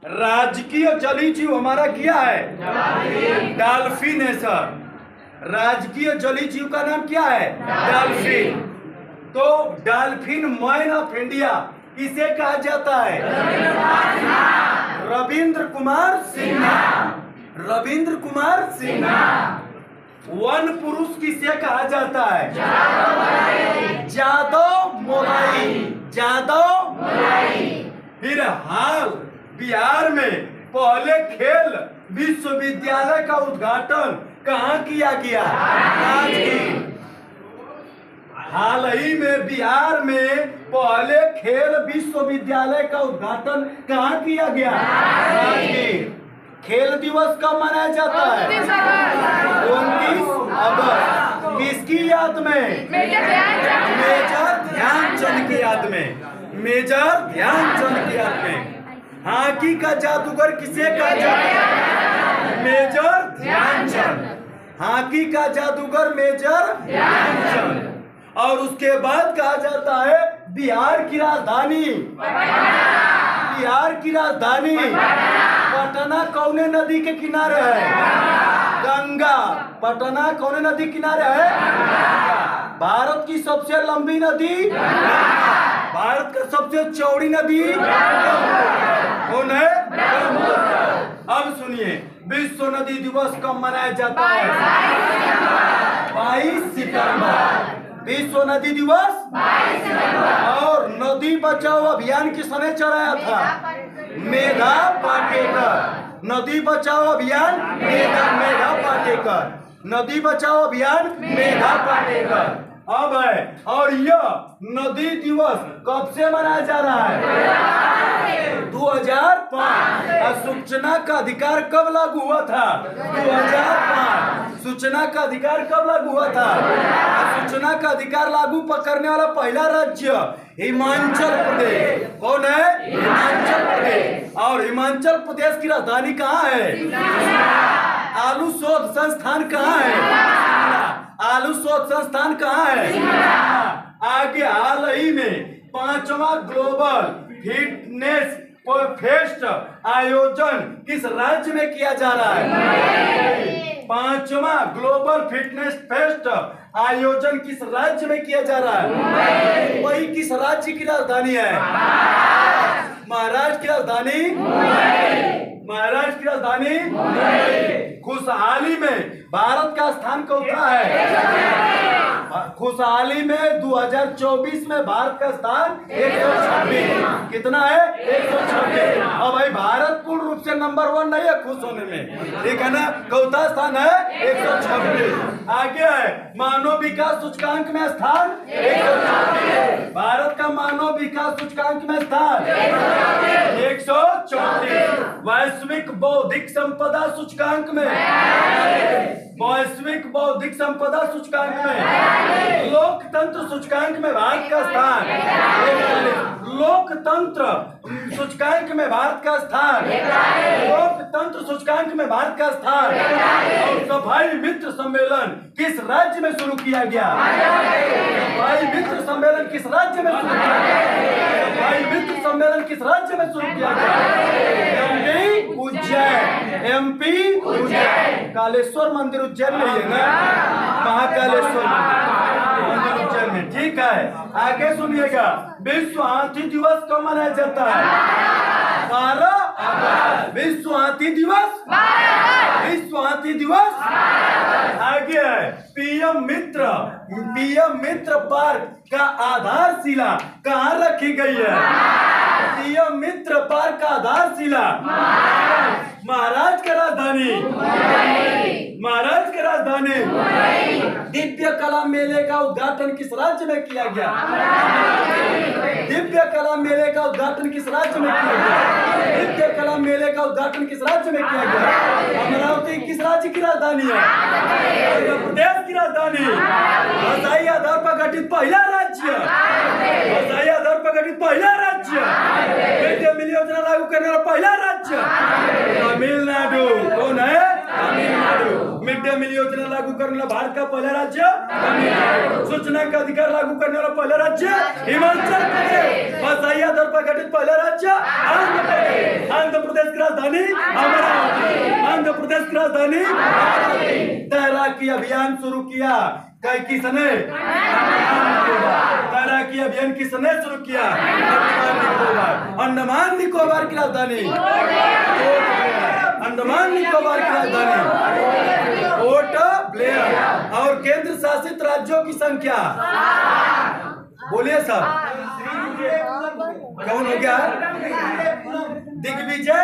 राजकीय जलीय जीव हमारा क्या है? डॉल्फिन है सर। राजकीय जलीय जीव का नाम क्या है? डॉल्फिन। तो डॉल्फिन मैन ऑफ इंडिया किसे कहा जाता है? रविंद्र कुमार सिन्हा। रविंद्र कुमार सिन्हा। वन पुरुष किसे कहा जाता है? जादव मोलाई। जादव मोलाई। फिर हाल बिहार में पहले खेल विश्वविद्यालय का उद्घाटन कहाँ किया गया? राजगीर। हाल ही में बिहार में पहले खेल विश्वविद्यालय का उद्घाटन कहाँ किया गया? राजगीर। खेल दिवस कब मनाया जाता है? 29 अगस्त। किसकी याद में? मेजर ध्यानचंद की याद में। मेजर ध्यानचंद की याद में। हॉकी का जादूगर किसे कहा जाता है? मेजर ध्यानचंद। हॉकी का जादूगर मेजर ध्यानचंद। और उसके बाद कहा जाता है बिहार की राजधानी। बिहार की राजधानी पटना कौने नदी के किनारे है? गंगा। पटना कौने नदी किनारे है? भारत की सबसे लंबी नदी? भारत का सबसे चौड़ी नदी कौन है? अब सुनिए, विश्व नदी दिवस कब मनाया जाता है? 22 सितंबर। विश्व नदी दिवस 22 सितंबर। और नदी बचाओ अभियान किसने चलाया था? मेधा पाटेकर। नदी बचाओ अभियान मेधा पाटेकर। नदी बचाओ अभियान मेधा पाटेकर। अब है, और यह नदी दिवस कब से मनाया जा रहा है? 2005। सूचना का अधिकार कब लागू हुआ था? 2005। सूचना का अधिकार कब लागू हुआ था? सूचना का अधिकार लागू करने वाला पहला राज्य हिमाचल प्रदेश। कौन है? हिमाचल प्रदेश। और हिमाचल प्रदेश की राजधानी कहाँ है? आलू शोध संस्थान कहाँ है? आलू शोध संस्थान कहाँ है? आगे हाल ही में 5वां ग्लोबल फिटनेस फेस्ट आयोजन किस राज्य में किया जा रहा है? 5वां ग्लोबल फिटनेस फेस्ट आयोजन किस राज्य में किया जा रहा है? वही किस राज्य की राजधानी है? महाराष्ट्र की राजधानी? महाराष्ट्र की राजधानी? खुशहाली में भारत का स्थान कौन है? खुशहाली में 2024 में भारत का स्थान 126। कितना है? 126। अब भाई भारत पूर्ण रूप से नंबर 1 नहीं है खुश होने में, ठीक है ना? चौथा स्थान है 126। आगे है मानव विकास सूचकांक में स्थान 134। भारत का मानव विकास सूचकांक में स्थान 134। वैश्विक बौद्धिक संपदा सूचकांक में, वैश्विक बौद्धिक संपदा सूचकांक में, लोकतंत्र सूचकांक में भारत का स्थान 41। लोकतंत्र सूचकांक में भारत का स्थान, लोकतंत्र सूचकांक में भारत का स्थान। और सफाई मित्र सम्मेलन किस राज्य में शुरू किया गया? सफाई मित्र सम्मेलन किस राज्य में शुरू किया गया? सफाई मित्र सम्मेलन किस राज्य में शुरू किया गया? एमपी उज्जैन। एमपी उज्जैन। कालेश्वर मंदिर उज्जैन में है ना? महाकालेश्वर मंदिर उज्जैन में, ठीक है। आगे सुनिएगा, विश्व हाथी दिवस कब मनाया जाता है? 12 अगस्त। विश्व हाथी दिवस? विश्व हाथी दिवस? आगे है पीएम मित्र पार्क का आधारशिला कहाँ रखी गई है? पीएम मित्र पार्क का आधारशिला महाराष्ट्र की राजधानी, महाराष्ट्र की राजधानी। दिव्य कला मेले का उद्घाटन किस राज्य में किया गया? दिव्य कला मेले का उद्घाटन किस राज्य में किया गया? दिव्य कला मेले का उद्घाटन किस राज्य में किया गया? अमरावती किस राज्य की राजधानी है? मध्य प्रदेश की राजधानी। भाषाई आधार पर गठित पहला राज्य, भाषाई आधार पर गठित पहला राज्य, मिड डे मील योजना लागू करने वाला पहला राज्य तमिलनाडु। कौन है? Tamil Nadu. Mid mid day meal योजना लागू करने वाला भारत का पहला राज्य, सूचना का अधिकार लागू करने वाला पहला राज्य हिमाचल प्रदेश, भाषाई आधार पर गठित पहला राज्य आंध्र प्रदेश, आंध्र प्रदेश की राजधानी अमरावती, आंध्र प्रदेश की राजधानी अमरावती। तैराकी अभियान शुरू किया किसने? तैराकी अभियान किसने शुरू किया? अंडमान निकोबार की राजधानी, अंडमान निकोबार की राजधानी पोर्ट ब्लेयर। और केंद्र शासित राज्यों की संख्या बोलिए सब, कौन हो गया? दिग्विजय